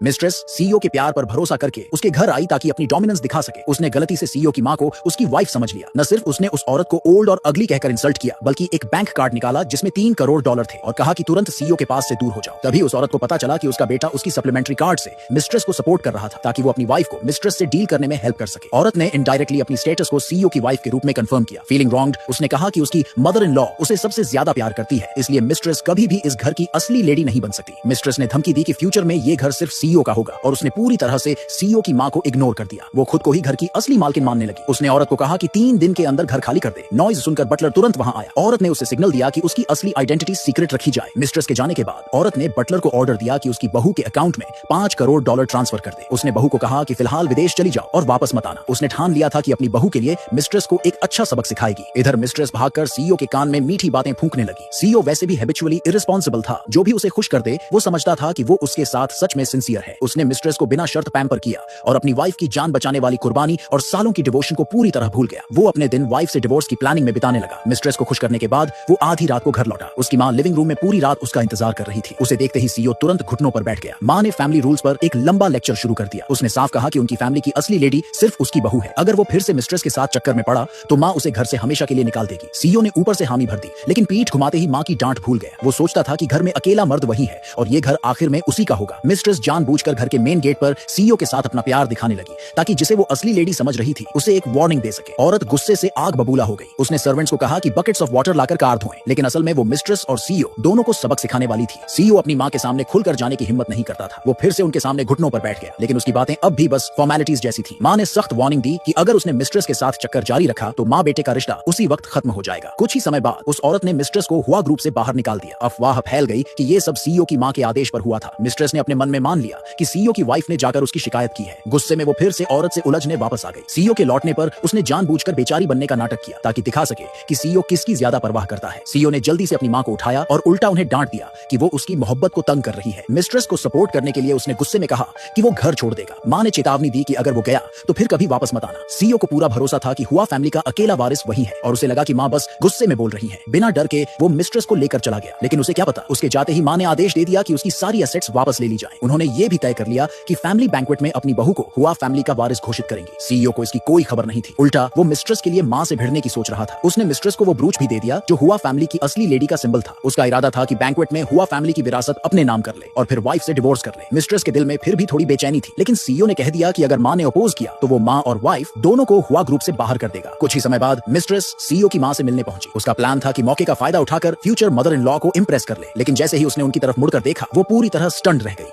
Mistress CEO के प्यार पर भरोसा करके उसके घर आई ताकि अपनी डोमिनेंस दिखा सके। उसने गलती से सीईओ की मां को उसकी वाइफ समझ लिया। न सिर्फ उसने उस औरत को ओल्ड और अगली कहकर इंसल्ट किया, बल्कि एक बैंक कार्ड निकाला जिसमें $3 करोड़ थे और कहा कि तुरंत सीईओ के पास से दूर हो जाओ। तभी उस औरत को पता चला कि उसका बेटा उसकी सप्लीमेंट्री कार्ड से मिस्ट्रेस को सपोर्ट कर रहा था ताकि वो अपनी वाइफ को मिस्ट्रेस से डील करने में हेल्प कर सके। औरत ने इनडायरेक्टली अपनी स्टेटस को सीईओ की वाइफ के रूप में कंफर्म किया। फीलिंग रॉन्ग्ड, उसने कहा कि उसकी मदर इन लॉ उसे सबसे ज्यादा प्यार करती है, इसलिए मिस्ट्रेस कभी भी इस घर की असली लेडी नहीं बन सकती। मिस्ट्रेस ने धमकी दी कि फ्यूचर में ये घर सिर्फ सीईओ का होगा और उसने पूरी तरह से सीईओ की मां को इग्नोर कर दिया। वो खुद को ही घर की असली मालकिन मानने लगी। उसने औरत को कहा कि 3 दिन के अंदर घर खाली कर दे। नॉइज सुनकर बटलर तुरंत वहां आया। औरत ने उसे सिग्नल दिया कि उसकी असली आइडेंटिटी सीक्रेट रखी जाए। मिस्ट्रेस के जाने के बाद औरत ने बटलर को ऑर्डर दिया कि उसकी बहू के अकाउंट में $5 करोड़ ट्रांसफर कर दे। उसने बहू को कहा कि फिलहाल विदेश चली जाओ और वापस मत आना। उसने ठान लिया था कि अपनी बहू के लिए मिस्ट्रेस को एक अच्छा सबक सिखाएगी। इधर मिस्ट्रेस भागकर सीईओ के कान में मीठी बातें फूंकने लगी। सीईओ वैसे भी हैबिचुअली इररिस्पॉन्सिबल था। जो भी उसे खुश कर दे वो समझता था कि वो उसके साथ सच में सिंसियर है। उसने मिस्ट्रेस को बिना शर्त पैम्पर किया और अपनी वाइफ की जान बचाने वाली कुर्बानी और सालों की डिवोशन को पूरी तरह भूल गया। वो अपने दिन वाइफ से डिवोर्स की प्लानिंग में बिताने लगा। मिस्ट्रेस को खुश करने के बाद वो आधी रात को घर लौटा। उसकी मां लिविंग रूम में पूरी रात उसका इंतजार कर रही थी। उसे देखते ही सीईओ तुरंत घुटनों पर बैठ गया। मां ने फैमिली रूल्स पर एक लंबा लेक्चर शुरू कर दिया। उसने साफ कहा कि उनकी फैमिली की असली लेडी सिर्फ उसकी बहू है। अगर वो फिर से मिस्ट्रेस के साथ चक्कर में पड़ा तो मां उसे घर से हमेशा के लिए निकाल देगी। सीईओ ने ऊपर से हामी भर दी, लेकिन पीठ घुमाते ही मां की डांट भूल गया। वो सोचता था कि घर में अकेला मर्द वही है और ये घर आखिर में उसी का होगा। मिस्ट्रेस जानबूझकर घर के मेन गेट पर सीईओ के साथ अपना प्यार दिखाने लगी ताकि जिसे वो असली लेडी समझ रही थी उसे एक वार्निंग दे सके। औरत गुस्से से आग बबूला हो गई। उसने सर्वेंट्स को कहा कि buckets of water locker car धोएं, लेकिन असल में वो मिस्ट्रेस और सीईओ दोनों को सबक सिखाने वाली थी। सीईओ अपनी मां के सामने खुलकर जाने की हिम्मत नहीं करता था। वो फिर से उनके सामने घुटनों पर बैठ गया, लेकिन उसकी बातें अब भी बस फॉर्मेलिटीज जैसी थी। मां ने सख्त वार्निंग दी कि अगर उसने मिस्ट्रेस के साथ चक्कर जारी रखा तो मां बेटे का रिश्ता उसी वक्त खत्म हो जाएगा। कुछ ही समय बाद उस औरत ने मिस्ट्रेस को हुआ ग्रुप से बाहर निकाल दिया। अफवाह फैल गई कि ये सब सीईओ की मां के आदेश पर हुआ था। मिस्ट्रेस ने अपने मन में मान लिया कि सीईओ की वाइफ ने जाकर उसकी शिकायत की है। गुस्से में वो फिर से औरत से उलझने वापस आ गई। सीईओ के लौटने पर उसने जानबूझकर बेचारी बनने का नाटक किया ताकि दिखा सके कि सीईओ किसकी ज्यादा परवाह करता है। सीईओ ने जल्दी से अपनी मां को उठाया और उल्टा उन्हें डांट दिया कि वो उसकी मोहब्बत को तंग कर रही है। मिस्ट्रेस को सपोर्ट करने के लिए उसने गुस्से में कहा कि वो घर छोड़ देगा। मां ने चेतावनी दी कि अगर वो गया तो फिर कभी वापस मत आना। सीईओ को पूरा भरोसा था कि हुआ फैमिली का अकेला वारिस वही है और उसे लगा कि मां बस गुस्से में बोल रही है। बिना डर के वो मिस्ट्रेस को लेकर चला गया, लेकिन उसे क्या पता उसके जाते ही मां ने आदेश दे दिया कि उसकी सारी एसेट्स वापस ले ली जाएं। उन्होंने ये भी तय कर लिया कि फैमिली बैंक्वेट में अपनी बहू को हुआ फैमिली का वारिस घोषित करेंगे। सीईओ को इसकी कोई खबर नहीं थी। उल्टा वो मिस्ट्रेस के लिए मां से भिड़ने की सोच रहा था। उसने मिस्ट्रेस को वो ब्रूच भी दे दिया जो हुआ फैमिली की असली लेडी का सिंबल था। उसका इरादा था कि बैंक्वेट में हुआ फैमिली की विरासत अपने नाम कर ले और फिर वाइफ से डिवोर्स कर ले। मिस्ट्रेस के दिल में फिर भी थोड़ी बेचैनी थी, लेकिन सीईओ ने कह दिया कि अगर मां ने अपोज किया तो वो मां और वाइफ दोनों को हुआ ग्रुप से बाहर कर देगा। कुछ ही समय बाद मिस्ट्रेस सीईओ की मां से मिलने पहुंची। उसका प्लान था कि मौके का फायदा उठाकर फ्यूचर मदर इन लॉ को इंप्रेस कर ले, लेकिन जैसे ही उसने उनकी तरफ मुड़कर देखा वो पूरी तरह स्टन्ड रह गई।